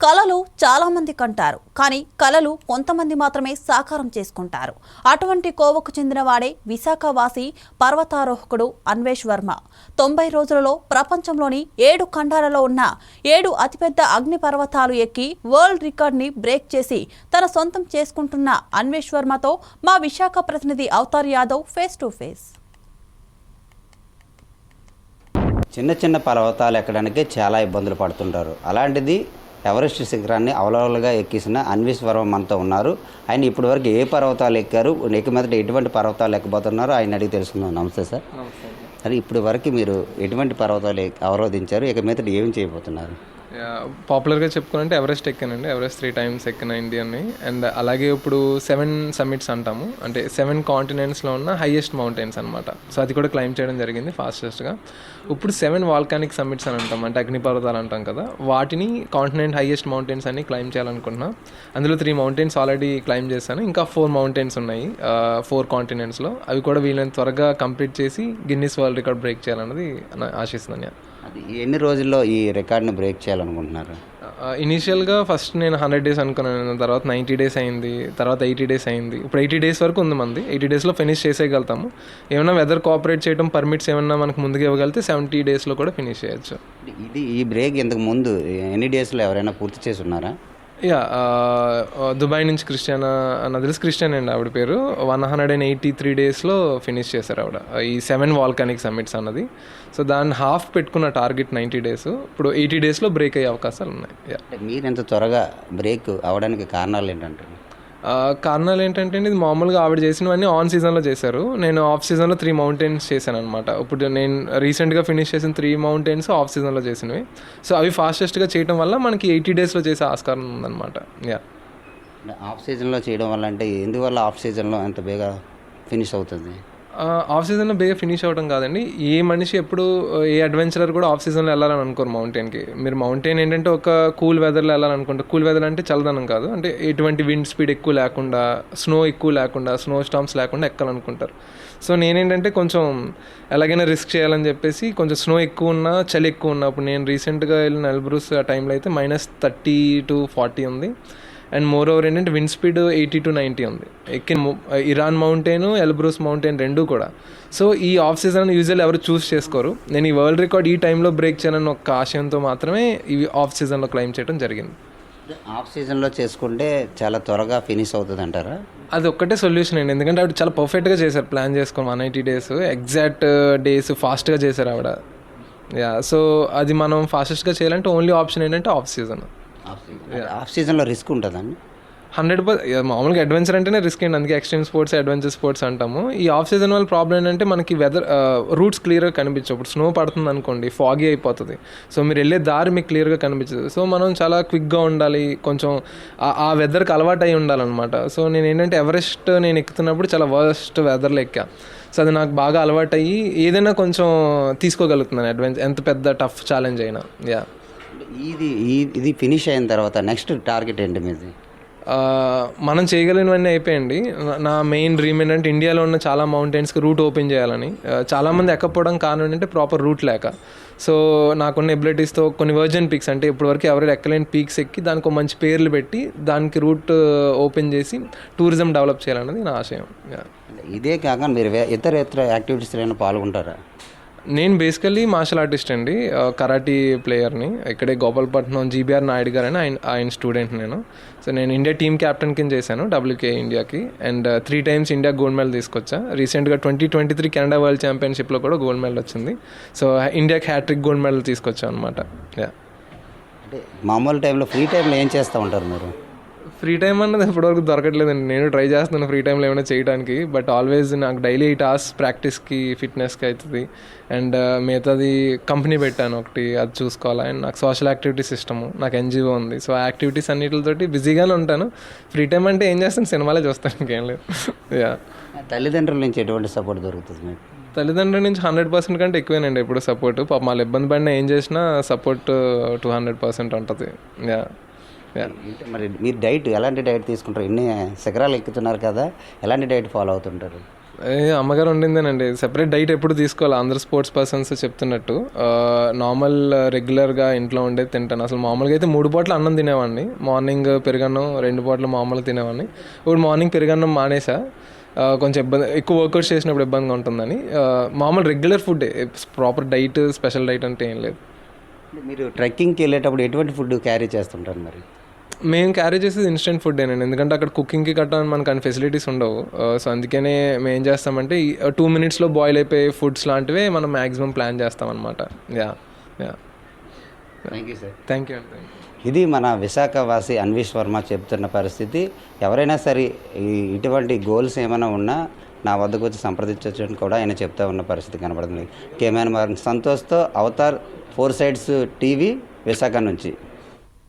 కలలు చాలామంది కంటారు, కానీ కలలు కొంతమంది మాత్రమే సాకారం చేసుకుంటారు. అటువంటి కోవకు చెందినవాడే విశాఖవాసి పర్వతారోహకుడు అన్వేష్ వర్మ. 90 రోజులలో ప్రపంచంలోని 7 ఖండాలలో ఉన్న 7 అతిపెద్ద అగ్ని పర్వతాలు ఎక్కి వరల్డ్ రికార్డ్ని బ్రేక్ చేసి తన సొంతం చేసుకుంటున్న అన్వేష్ వర్మతో మా విశాఖ ప్రతినిధి Avatar Yadav face to face. చిన్న చిన్న పర్వతాలు ఎక్కడానికి చాలా ఇబ్బందులు పడుతుంటారు. అలాంటిది ఎవరెస్ట్ శిఖరాన్ని అవలవలుగా ఎక్కిసిన అన్వేష్ వర్మ మనతో ఉన్నారు. ఆయన ఇప్పటివరకు ఏ పర్వతాలు ఎక్కారు, ఎక్కి మీదట ఎటువంటి పర్వతాలు ఎక్కబోతున్నారు ఆయన అడిగి తెలుసుకుందాం. నమస్తే సార్. అది ఇప్పటి వరకు మీరు ఎటువంటి పర్వతాలు అవరోధించారు, ఇక మీదట ఏమి చేయబోతున్నారు? పాపులర్గా చెప్పుకోవాలంటే ఎవరెస్ట్ ఎక్కానండి. ఎవరెస్ట్ 3 times ఎక్కిన ఇండియన్ని. అండ్ అలాగే ఇప్పుడు 7 summits అంటాము, అంటే 7 continentsలో ఉన్న హైయెస్ట్ మౌంటైన్స్ అనమాట. సో అది కూడా క్లైమ్ చేయడం జరిగింది ఫాస్టెస్ట్గా. ఇప్పుడు 7 volcanic summits అని అంటాం, అంటే అగ్నిపర్వతాలు అంటాం కదా, వాటిని కాంటినెంట్ హైయెస్ట్ మౌంటైన్స్ అని క్లైమ్ చేయాలనుకుంటున్నాం. అందులో 3 mountains ఆల్రెడీ క్లైమ్ చేశాను. ఇంకా 4 mountains ఉన్నాయి 4 continentsలో. అవి కూడా వీళ్ళని త్వరగా కంప్లీట్ చేసి గిన్నిస్ వరల్డ్ రికార్డ్ బ్రేక్ చేయాలన్నది ఆశిస్తున్నాను. అది ఎన్ని రోజుల్లో ఈ రికార్డ్ని బ్రేక్ చేయాలనుకుంటున్నారు? ఇనీషియల్గా ఫస్ట్ నేను 100 days అనుకున్నాను, తర్వాత 90 days అయింది, తర్వాత 80 days అయింది. ఇప్పుడు 80 days వరకు ఉంది మంది. 80 daysలో ఫినిష్ చేసేయగలుగుతాము. ఏమైనా వెదర్ కోఆపరేట్ చేయడం, పర్మిట్స్ ఏమన్నా మనకు ముందుగా ఇవ్వగలిగితే 70 daysలో కూడా ఫినిష్ చేయొచ్చు. ఈ బ్రేక్ ఇంతకు ముందు ఎన్ని డేస్లో ఎవరైనా పూర్తి చేసి ఉన్నారా? దుబాయ్ నుంచి క్రిస్టియానా నాకు తెలిసి, క్రిస్టియన్ అండి ఆవిడ పేరు. 183 daysలో ఫినిష్ చేశారు ఆవిడ ఈ 7 volcanic summits అన్నది. సో దాన్ని హాఫ్ పెట్టుకున్న టార్గెట్ 90 days. ఇప్పుడు 80 daysలో బ్రేక్ అయ్యే అవకాశాలు ఉన్నాయి. మీరు ఎంత త్వరగా బ్రేక్ అవ్వడానికి కారణాలు ఏంటంటే? కారణాలు ఏంటంటే ఇది మామూలుగా ఆవిడ చేసినవన్నీ ఆన్ సీజన్లో చేశారు. నేను ఆఫ్ సీజన్లో 3 mountains చేశాను అనమాట. ఇప్పుడు నేను రీసెంట్గా ఫినిష్ చేసిన 3 mountains ఆఫ్ సీజన్లో చేసినవి. సో అవి ఫాస్టెస్ట్గా చేయడం వల్ల మనకి 80 daysలో చేసే ఆస్కారం ఉందన్నమాట. ఆఫ్ సీజన్లో చేయడం వల్ల అంటే ఎందువల్ల ఆఫ్ సీజన్లో అంత బేగా ఫినిష్ అవుతుంది? ఆఫ్ సీజన్లో బేగా ఫినిష్ అవ్వడం కాదండి, ఏ మనిషి ఎప్పుడు ఏ అడ్వెంచరర్ కూడా ఆఫ్ సీజన్లో వెళ్ళాలని అనుకోరు మౌంటైన్కి. మీరు మౌంటైన్ ఏంటంటే ఒక కూల్ వెదర్లో వెళ్ళాలనుకుంటారు. కూల్ వెదర్ అంటే చల్లదనం కాదు, అంటే ఎటువంటి విండ్ స్పీడ్ ఎక్కువ లేకుండా, స్నో ఎక్కువ లేకుండా, స్నో స్టామ్స్ లేకుండా ఎక్కాలనుకుంటారు. సో నేనేంటంటే కొంచెం ఎలాగైనా రిస్క్ చేయాలని చెప్పేసి, కొంచెం స్నో ఎక్కువ ఉన్నా, చలి ఎక్కువ ఉన్నా, ఇప్పుడు నేను రీసెంట్గా వెళ్ళిన ఎల్బ్రూస్ ఆ టైంలో అయితే -30 to 40 ఉంది. అండ్ మోర్ ఓవర్ ఏంటంటే విండ్ స్పీడ్ 80 to 90 ఉంది. ఎక్కిన ఇరాన్ మౌంటైన్, ఎల్బ్రూస్ మౌంటైన్ 2 కూడా. సో ఈ ఆఫ్ సీజన్ యూజువల్ ఎవరు చూస్ చేసుకోరు. నేను ఈ వరల్డ్ రికార్డ్ ఈ టైంలో బ్రేక్ చేయాలని ఒక ఆశయంతో మాత్రమే ఇవి ఆఫ్ సీజన్లో క్లైమ్ చేయడం జరిగింది. ఆఫ్ సీజన్లో చేసుకుంటే చాలా త్వరగా ఫినిష్ అవుతుంది అంటారా? అది ఒక్కటే సొల్యూషన్ అండి, ఎందుకంటే ఆవిడ చాలా పర్ఫెక్ట్గా చేశారు. ప్లాన్ చేసుకొని 180 days ఎగ్జాక్ట్ డేస్ ఫాస్ట్గా చేశారు ఆవిడ. సో అది మనం ఫాస్టెస్ట్గా చేయాలంటే ఓన్లీ ఆప్షన్ ఏంటంటే ఆఫ్ సీజన్. ఆఫ్ సీజన్లో రిస్క్ ఉంటుందండి? 100%. మామూలుగా అడ్వెంచర్ అంటేనే రిస్క్ అండి, అందుకే ఎక్స్ట్రీమ్ స్పోర్ట్స్, అడ్వెంచర్ స్పోర్ట్స్ అంటాము. ఈ ఆఫ్ సీజన్ వల్ల ప్రాబ్లం ఏంటంటే మనకి వెదర్ రూట్స్ క్లియర్గా కనిపించవు. ఇప్పుడు స్నో పడుతుంది అనుకోండి, ఫాగీ అయిపోతుంది. సో మీరు వెళ్ళే దారి మీకు క్లియర్గా కనిపించదు. సో మనం చాలా క్విక్గా ఉండాలి, కొంచెం ఆ వెదర్కి అలవాటు అయి ఉండాలన్నమాట. సో నేను ఏంటంటే ఎవరెస్ట్ నేను ఎక్కుతున్నప్పుడు చాలా వర్స్ట్ వెదర్లో ఎక్కా. సో అది నాకు బాగా అలవాటు అయ్యి ఏదైనా కొంచెం తీసుకోగలుగుతున్నాను అడ్వెంచర్, ఎంత పెద్ద టఫ్ ఛాలెంజ్ అయినా. ఇది ఫినిష్ అయిన తర్వాత నెక్స్ట్ టార్గెట్ ఏంటి మీది? మనం చేయగలిగినవన్నీ అయిపోయండి. నా మెయిన్ డ్రీమ్ ఏంటంటే ఇండియాలో ఉన్న చాలా మౌంటైన్స్కి రూట్ ఓపెన్ చేయాలని. చాలామంది ఎక్కపోవడం కారణం ఏంటంటే ప్రాపర్ రూట్ లేక. సో నాకున్న ఎబిలిటీస్తో కొన్ని వర్జన్ పీక్స్, అంటే ఇప్పటివరకు ఎవరైనా ఎక్కలేని పీక్స్ ఎక్కి దానికి ఒక మంచి పేర్లు పెట్టి దానికి రూట్ ఓపెన్ చేసి టూరిజం డెవలప్ చేయాలన్నది నా ఆశయం. ఇదే కాక మీరు ఇతర యాక్టివిటీస్లో పాల్గొంటారా? నేను బేసికలీ మార్షల్ ఆర్టిస్ట్ అండి, కరాటీ ప్లేయర్ని. ఇక్కడే గోపాలపట్నం జీబీఆర్ నాయుడు గారు అని ఆయన స్టూడెంట్ నేను. సో నేను ఇండియా టీమ్ క్యాప్టెన్ కింద చేశాను WK ఇండియాకి. And 3 times India gold medal తీసుకొచ్చా. రీసెంట్గా 2023 కెనడా వరల్డ్ ఛాంపియన్షిప్లో కూడా గోల్డ్ మెడల్ వచ్చింది. సో ఇండియాకి హ్యాట్రిక్ గోల్డ్ మెడల్ తీసుకొచ్చాను అనమాట. అంటే మామూలు టైంలో, ఫ్రీ టైంలో ఏం చేస్తూ ఉంటారు మీరు? ఫ్రీ టైం అన్నది ఇప్పటివరకు దొరకట్లేదండి. నేను ట్రై చేస్తున్నాను ఫ్రీ టైంలో ఏమైనా చేయడానికి, బట్ ఆల్వేస్ నాకు డైలీ 8 hours ప్రాక్టీస్కి, ఫిట్నెస్కి అవుతుంది. అండ్ మిగతాది కంపెనీ పెట్టాను ఒకటి, అది చూసుకోవాలి. అండ్ నాకు సోషల్ యాక్టివిటీస్ ఇష్టము, నాకు NGO ఉంది. సో ఆ యాక్టివిటీస్ అన్నిటితోటి బిజీగానే ఉంటాను. ఫ్రీ టైం అంటే ఏం చేస్తాను, సినిమాలే చూస్తాను, ఇంకేం లేదు. తల్లిదండ్రుల నుంచి ఎటువంటి సపోర్ట్ దొరుకుతుంది మీకు? తల్లిదండ్రుల నుంచి 100% కంటే ఎక్కువేనండి ఇప్పుడు సపోర్ట్. పాపం వాళ్ళు ఇబ్బంది పడినా ఏం చేసినా సపోర్ట్ 200% ఉంటుంది. మరి మీరు డైట్ ఎలాంటి డైట్ తీసుకుంటారు? ఇన్ని శిఖరాలు ఎక్కుతున్నారు కదా, ఎలాంటి డైట్ ఫాలో అవుతుంటారు? అమ్మగారు వండిందేనండి. సెపరేట్ డైట్ ఎప్పుడు తీసుకోవాలి, అందరు స్పోర్ట్స్ పర్సన్స్ చెప్తున్నట్టు. నార్మల్ రెగ్యులర్గా ఇంట్లో ఉండేది తింటాను. అసలు మామూలుగా అయితే 3 పూటలు అన్నం తినేవాడిని. మార్నింగ్ పెరుగన్నం, 2 పూటలు మామూలుగా తినేవాడిని. ఇప్పుడు మార్నింగ్ పెరుగన్నం మానేసా, కొంచెం ఇబ్బంది, ఎక్కువ వర్కౌట్స్ చేసినప్పుడు ఇబ్బందిగా ఉంటుందని. మామూలు regular food, proper diet, special diet అంటే ఏం లేదు. మీరు ట్రెక్కింగ్కి వెళ్ళేటప్పుడు ఎటువంటి ఫుడ్ క్యారీ చేస్తుంటారు మరి? మేము క్యారీ చేసేది ఇన్స్టెంట్ ఫుడ్ ఏనండి, ఎందుకంటే అక్కడ కుకింగ్కి కట్టడానికి మనకు అన్ని ఫెసిలిటీస్ ఉండవు. సో అందుకనే మేము ఏం చేస్తామంటే 2 minutesలో బాయిల్ అయిపోయే ఫుడ్స్ లాంటివే మనం మ్యాక్సిమం ప్లాన్ చేస్తాం అనమాట. Thank you sir. Thank you అండి. ఇది మన విశాఖవాసి అన్వేష్ వర్మ చెప్తున్న పరిస్థితి. ఎవరైనా సరే ఇటువంటి గోల్స్ ఏమైనా ఉన్నా నా వద్దకు వచ్చి సంప్రదించవచ్చని కూడా ఆయన చెప్తా ఉన్న పరిస్థితి కనబడుతుంది. కెమెరామెన్ సంతోష్తో అవతార్ 4 Sides టీవీ విశాఖ నుంచి.